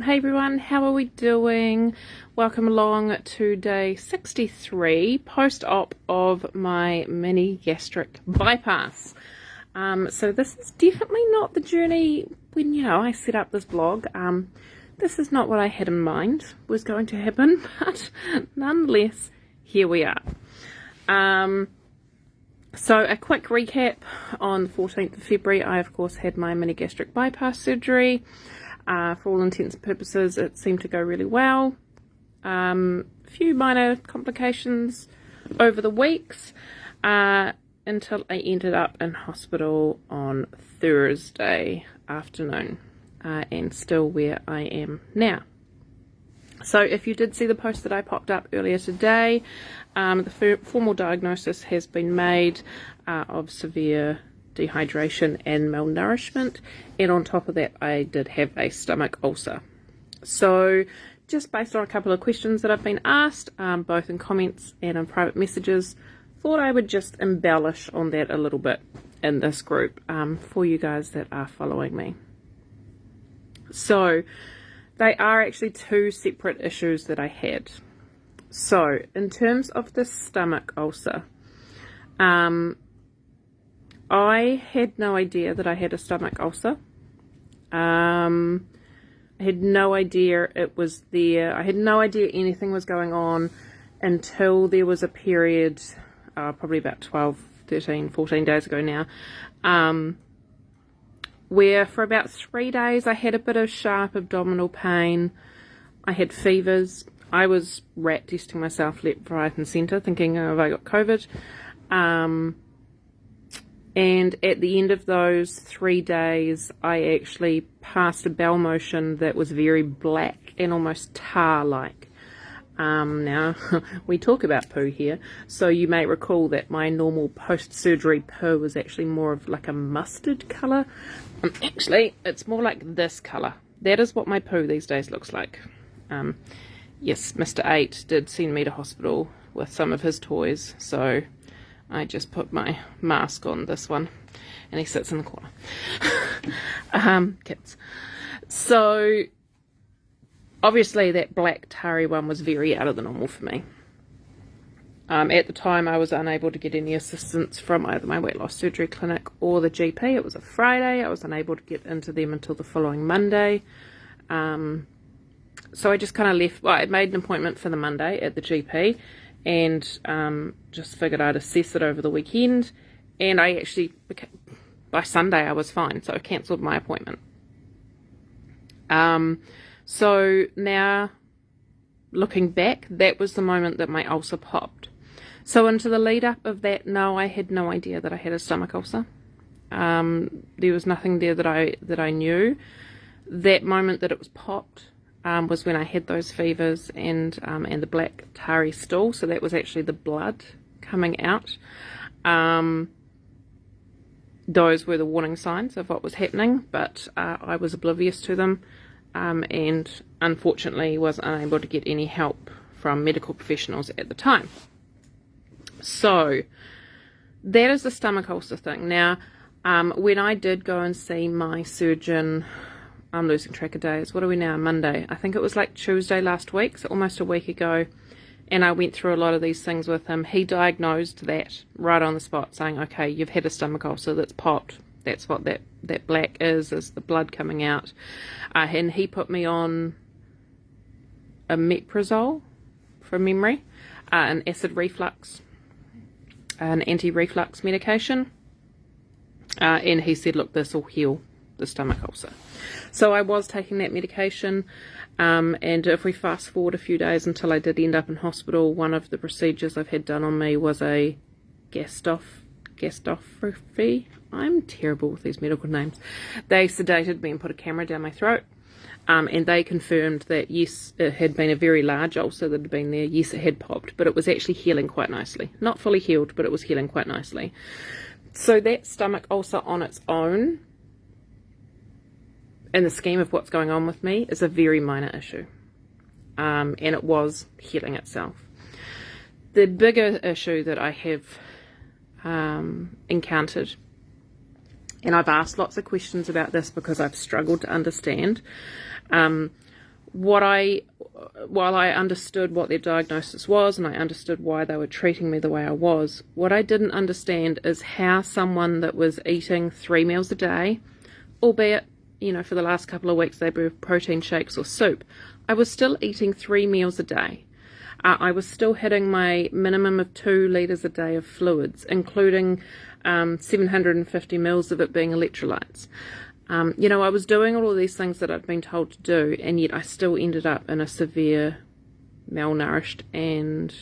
Hey everyone, how are we doing? Welcome along to day 63 post-op of my mini gastric bypass. So this is definitely not the journey when, I set up this blog. This is not what I had in mind was going to happen, but nonetheless, here we are. So a quick recap. On the 14th of February, I of course had my mini gastric bypass surgery. For all intents and purposes, it seemed to go really well. A few minor complications over the weeks until I ended up in hospital on Thursday afternoon, and still where I am now. So if you did see the post that I popped up earlier today, the formal diagnosis has been made of severe dehydration and malnourishment, and on top of that I did have a stomach ulcer. So just based on a couple of questions that I've been asked, both in comments and in private messages, thought I would just embellish on that a little bit in this group for you guys that are following me. So they are actually two separate issues that I had. So in terms of the stomach ulcer, I had no idea that I had a stomach ulcer. I had no idea it was there. I had no idea anything was going on until there was a period, probably about 12, 13, 14 days ago now, where for about 3 days I had a bit of sharp abdominal pain. I had fevers. I was rat testing myself left, right and centre, thinking, oh, have I got COVID? And at the end of those 3 days, I actually passed a bowel motion that was very black and almost tar-like. Now, we talk about poo here, so you may recall that my normal post-surgery poo was actually more of like a mustard colour. Actually, it's more like this colour. That is what my poo these days looks like. Yes, Mr. 8 did send me to hospital with some of his toys, so I just put my mask on this one, and he sits in the corner. Kids. So obviously that black tarry one was very out of the normal for me. At the time I was unable to get any assistance from either my weight loss surgery clinic or the GP. It was a Friday. I was unable to get into them until the following Monday. So I just kind of left. Well, I made an appointment for the Monday at the GP, and just figured I'd assess it over the weekend, and I actually, by Sunday I was fine, so I cancelled my appointment. So now, looking back, that was the moment that my ulcer popped. So into the lead up of that, no, I had no idea that I had a stomach ulcer. There was nothing there that I knew. That moment that it was popped was when I had those fevers and the black tarry stool. So that was actually the blood coming out. Those were the warning signs of what was happening, but I was oblivious to them, and unfortunately was unable to get any help from medical professionals at the time. So that is the stomach ulcer thing. Now, when I did go and see my surgeon, I'm losing track of days. What are we now? Monday. I think it was like Tuesday last week, so almost a week ago. And I went through a lot of these things with him. He diagnosed that right on the spot, saying, okay, you've had a stomach ulcer that's popped. That's what that black is the blood coming out. And he put me on a Meprazole, from memory, an acid reflux, an anti-reflux medication. And he said, look, this will heal the stomach ulcer. So I was taking that medication, and if we fast forward a few days until I did end up in hospital, one of the procedures I've had done on me was a gastrophy. I'm terrible with these medical names. They sedated me and put a camera down my throat, and they confirmed that yes, it had been a very large ulcer that had been there. Yes, it had popped, but it was actually healing quite nicely. Not fully healed, but it was healing quite nicely. So that stomach ulcer on its own, in the scheme of what's going on with me, is a very minor issue, and it was healing itself. The bigger issue that I have encountered, and I've asked lots of questions about this because I've struggled to understand, while I understood what their diagnosis was and I understood why they were treating me the way I was, what I didn't understand is how someone that was eating 3 meals a day, albeit, you know, for the last couple of weeks they were protein shakes or soup, I was still eating 3 meals a day. I was still hitting my minimum of 2 litres a day of fluids, including 750 mils of it being electrolytes. You know, I was doing all of these things that I'd been told to do, and yet I still ended up in a severe malnourished and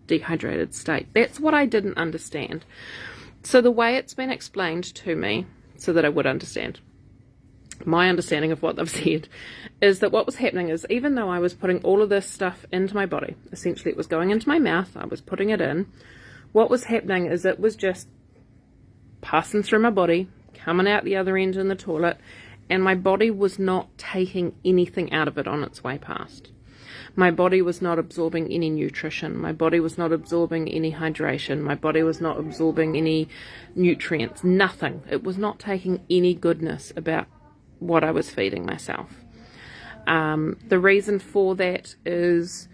dehydrated state. That's what I didn't understand. So the way it's been explained to me, so that I would understand, my understanding of what they've said, is that what was happening is, even though I was putting all of this stuff into my body, essentially it was going into my mouth, I was putting it in, what was happening is it was just passing through my body, coming out the other end in the toilet, and my body was not taking anything out of it on its way past. My body was not absorbing any nutrition. My body was not absorbing any hydration. My body was not absorbing any nutrients. Nothing. It was not taking any goodness about what I was feeding myself. The reason for that is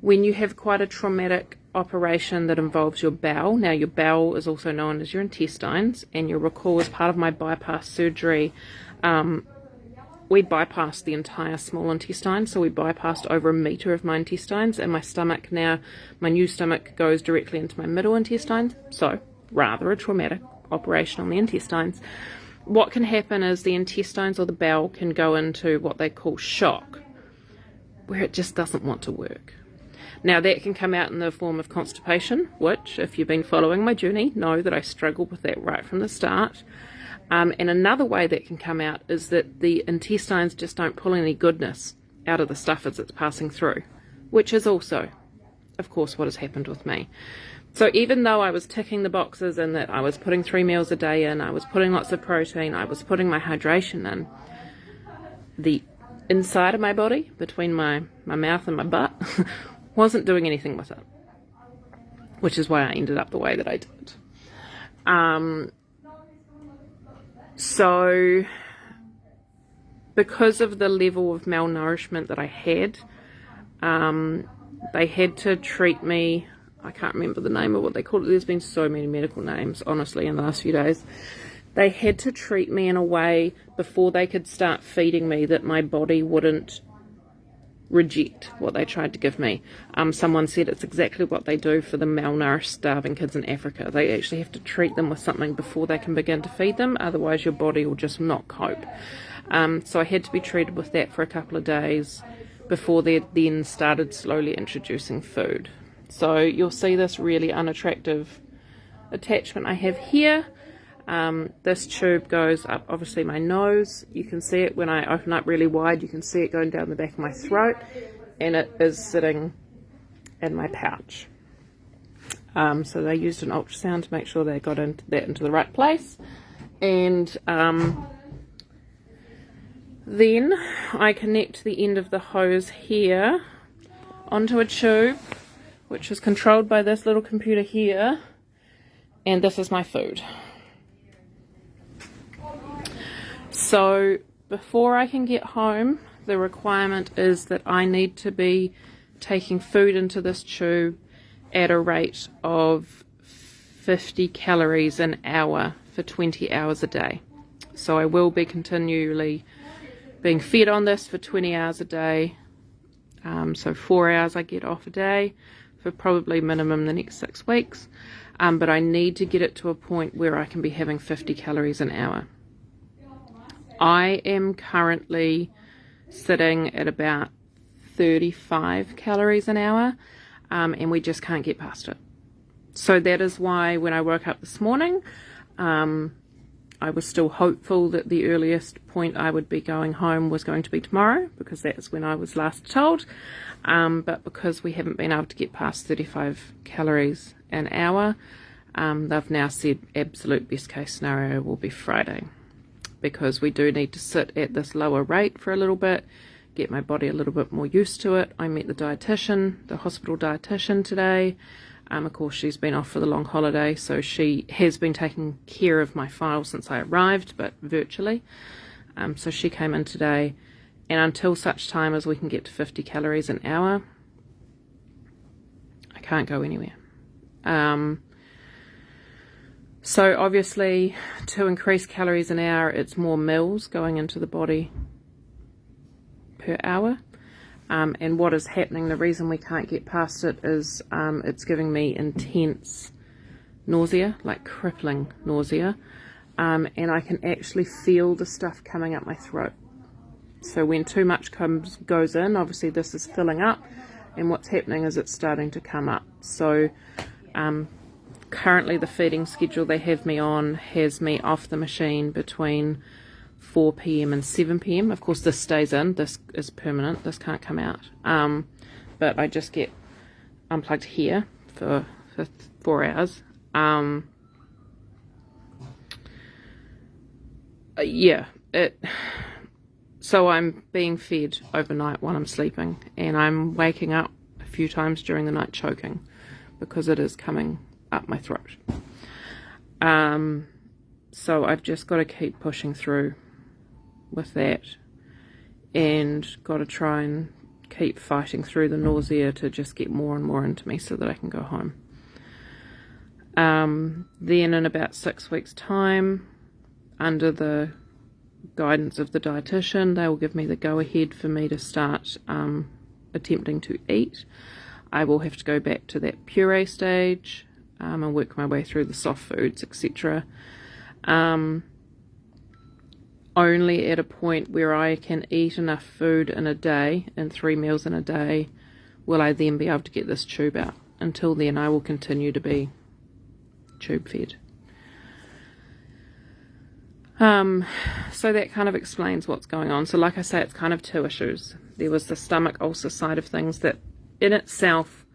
when you have quite a traumatic operation that involves your bowel. Now, your bowel is also known as your intestines, and you'll recall as part of my bypass surgery, we bypassed the entire small intestine, so we bypassed over 1 metre of my intestines, and my stomach now, my new stomach goes directly into my middle intestines, so rather a traumatic operation on the intestines. What can happen is the intestines or the bowel can go into what they call shock, where it just doesn't want to work. Now, that can come out in the form of constipation, which, if you've been following my journey, know that I struggled with that right from the start. And another way that can come out is that the intestines just don't pull any goodness out of the stuff as it's passing through, which is also, of course, what has happened with me. So even though I was ticking the boxes in that I was putting 3 meals a day in, I was putting lots of protein, I was putting my hydration in, the inside of my body, between my mouth and my butt, wasn't doing anything with it, which is why I ended up the way that I did. So because of the level of malnourishment that I had, they had to treat me. I can't remember the name of what they called it. There's been so many medical names, honestly, in the last few days. They had to treat me in a way before they could start feeding me that my body wouldn't reject what they tried to give me. Someone said it's exactly what they do for the malnourished, starving kids in Africa. They actually have to treat them with something before they can begin to feed them, otherwise your body will just not cope. So I had to be treated with that for a couple of days before they then started slowly introducing food. So you'll see this really unattractive attachment I have here. This tube goes up obviously my nose. You can see it when I open up really wide. You can see it going down the back of my throat, and it is sitting in my pouch. So they used an ultrasound to make sure they got into the right place, and then I connect the end of the hose here onto a tube which is controlled by this little computer here, and this is my food. So before I can get home, the requirement is that I need to be taking food into this tube at a rate of 50 calories an hour for 20 hours a day. So I will be continually being fed on this for 20 hours a day. So 4 hours I get off a day for probably minimum the next 6 weeks. But I need to get it to a point where I can be having 50 calories an hour. I am currently sitting at about 35 calories an hour, and we just can't get past it. So that is why when I woke up this morning, I was still hopeful that the earliest point I would be going home was going to be tomorrow, because that's when I was last told. But because we haven't been able to get past 35 calories an hour, they've now said absolute best case scenario will be Friday, because we do need to sit at this lower rate for a little bit, get my body a little bit more used to it. I met the dietitian, the hospital dietitian today. Of course, she's been off for the long holiday, so she has been taking care of my file since I arrived, but virtually. So she came in today, And until such time as we can get to 50 calories an hour, I can't go anywhere. So obviously, to increase calories an hour, it's more meals going into the body per hour. And what is happening, the reason we can't get past it is it's giving me intense nausea, like crippling nausea. And I can actually feel the stuff coming up my throat. So when too much goes in, obviously this is filling up, and what's happening is it's starting to come up. So currently the feeding schedule they have me on has me off the machine between 4 p.m. and 7 p.m. Of course this stays in, this is permanent, this can't come out. But I just get unplugged here for 4 hours. So I'm being fed overnight while I'm sleeping, and I'm waking up a few times during the night choking because it is coming up my throat. So I've just got to keep pushing through with that, and got to try and keep fighting through the nausea to just get more and more into me so that I can go home. Then in about 6 weeks time, under the guidance of the dietitian, they will give me the go-ahead for me to start attempting to eat. I will have to go back to that puree stage and work my way through the soft foods, etc. Only at a point where I can eat enough food in a day, in 3 meals in a day, will I then be able to get this tube out. Until then, I will continue to be tube fed. So that kind of explains what's going on. So like I say, it's kind of two issues. There was the stomach ulcer side of things that in itself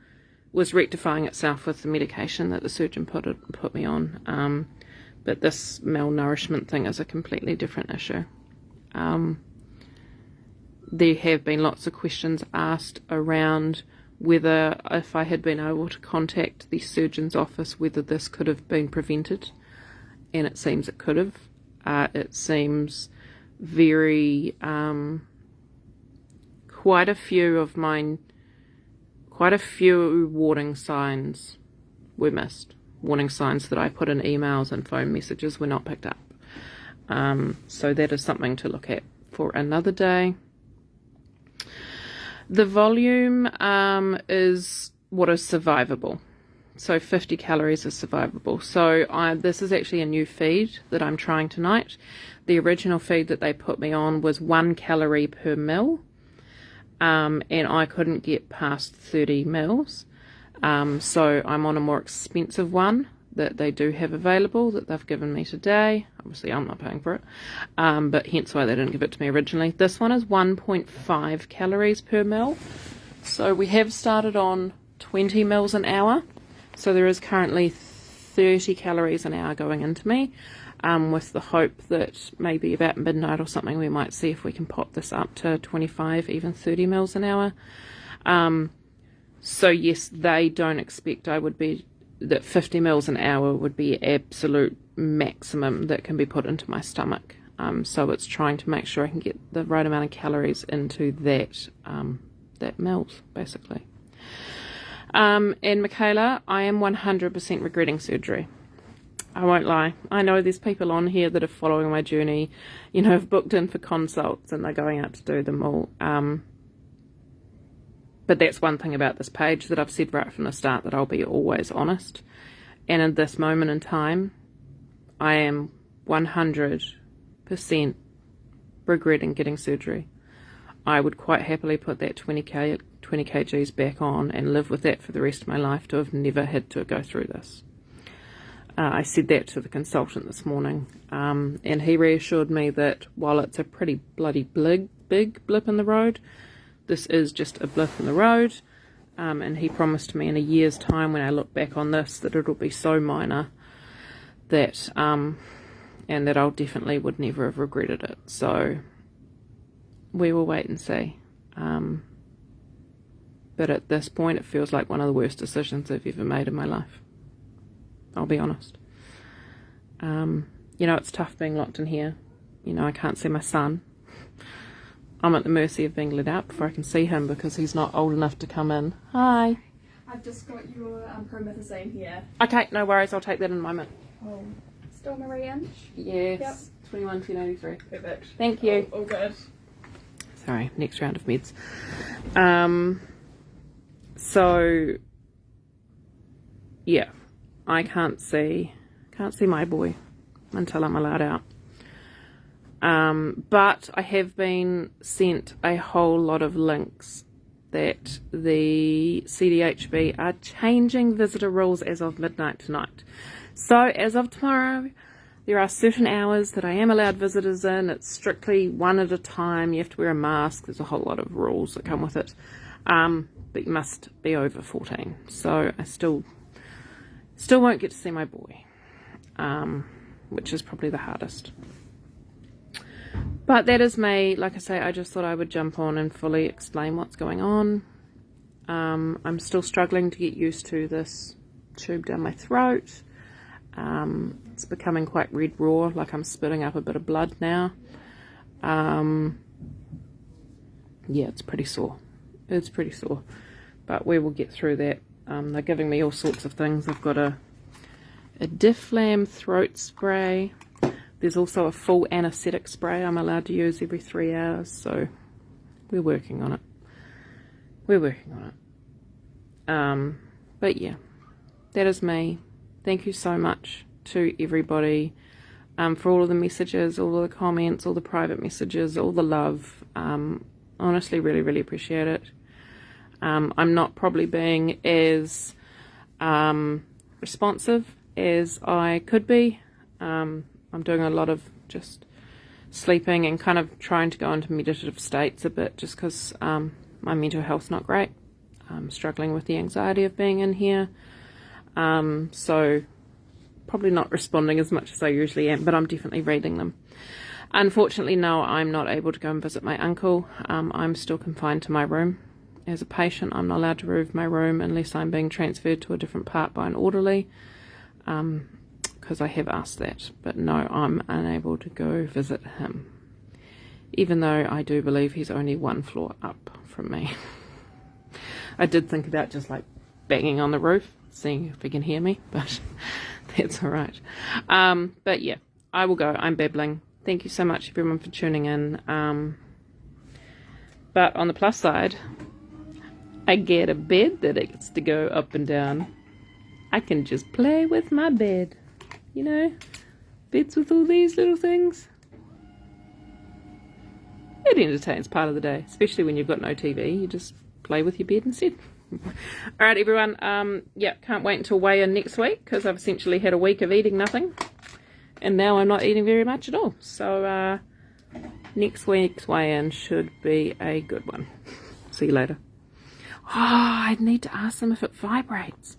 was rectifying itself with the medication that the surgeon put me on. But this malnourishment thing is a completely different issue. There have been lots of questions asked around whether, if I had been able to contact the surgeon's office, whether this could have been prevented. And it seems it could have. It seems very, quite a few warning signs were missed. Warning signs that I put in emails and phone messages were not picked up. So that is something to look at for another day. The volume is what is survivable. So 50 calories is survivable. So this is actually a new feed that I'm trying tonight. The original feed that they put me on was 1 calorie per meal. And I couldn't get past 30 mils. So I'm on a more expensive one that they do have available that they've given me today. Obviously I'm not paying for it, but hence why they didn't give it to me originally. This one is 1.5 calories per mil. So we have started on 20 mils an hour. So there is currently 30 calories an hour going into me, with the hope that maybe about midnight or something we might see if we can pop this up to 25, even 30 mils an hour. So yes, they don't expect that 50 mils an hour would be absolute maximum that can be put into my stomach. So it's trying to make sure I can get the right amount of calories into that mils, basically. And Michaela, I am 100% regretting surgery. I won't lie. I know there's people on here that are following my journey, have booked in for consults and they're going out to do them all. But that's one thing about this page that I've said right from the start, that I'll be always honest. And in this moment in time, I am 100% regretting getting surgery. I would quite happily put that 20 kgs back on and live with that for the rest of my life, to have never had to go through this. I said that to the consultant this morning, and he reassured me that while it's a pretty bloody big blip in the road, this is just a blip in the road, and he promised me in a year's time when I look back on this that it'll be so minor that and that I'll definitely would never have regretted it. So we will wait and see. But at this point it feels like one of the worst decisions I've ever made in my life. I'll be honest. It's tough being locked in here. I can't see my son. I'm at the mercy of being let out before I can see him because he's not old enough to come in. Hi. I've just got your promethazine here. Okay, no worries. I'll take that in a moment. Oh, still Marie Inch? Yes. Yep. 21,1083. Perfect. Thank you. All good. Sorry, next round of meds. So yeah, I can't see my boy until I'm allowed out. But I have been sent a whole lot of links that the CDHB are changing visitor rules as of midnight tonight. So as of tomorrow, there are certain hours that I am allowed visitors in. It's strictly one at a time. You have to wear a mask. There's a whole lot of rules that come with it. But you must be over 14. So I still won't get to see my boy, which is probably the hardest. But that is me. Like I say, I just thought I would jump on and fully explain what's going on. I'm still struggling to get used to this tube down my throat. It's becoming quite red raw, like I'm spitting up a bit of blood now. Yeah, it's pretty sore. It's pretty sore. But we will get through that. They're giving me all sorts of things. I've got a Difflam throat spray. There's also a full anesthetic spray I'm allowed to use every 3 hours, so we're working on it. We're working on it. But yeah, that is me. Thank you so much to everybody for all of the messages, all of the comments, all the private messages, all the love. Honestly, really, really appreciate it. I'm not probably being as responsive as I could be. I'm doing a lot of just sleeping and kind of trying to go into meditative states a bit just because my mental health's not great. I'm struggling with the anxiety of being in here. So probably not responding as much as I usually am, but I'm definitely reading them. Unfortunately, no, I'm not able to go and visit my uncle. I'm still confined to my room. As a patient, I'm not allowed to move my room unless I'm being transferred to a different part by an orderly. Because I have asked that, but no, I'm unable to go visit him, even though I do believe he's only 1 floor up from me. I did think about just like banging on the roof, seeing if he can hear me, but that's all right. But yeah, I will go. I'm babbling. Thank you so much, everyone, for tuning in. But on the plus side, I get a bed that gets to go up and down. I can just play with my bed. You know, beds with all these little things. It entertains part of the day, especially when you've got no TV. You just play with your bed instead. All right, everyone. Yeah, can't wait until weigh-in next week because I've essentially had a week of eating nothing, and now I'm not eating very much at all. So next week's weigh-in should be a good one. See you later. Oh, I need to ask them if it vibrates.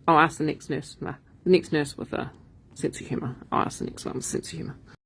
I'll ask the next nurse. No, the next nurse with a sense of humour. I'll ask the next one with a sense of humour.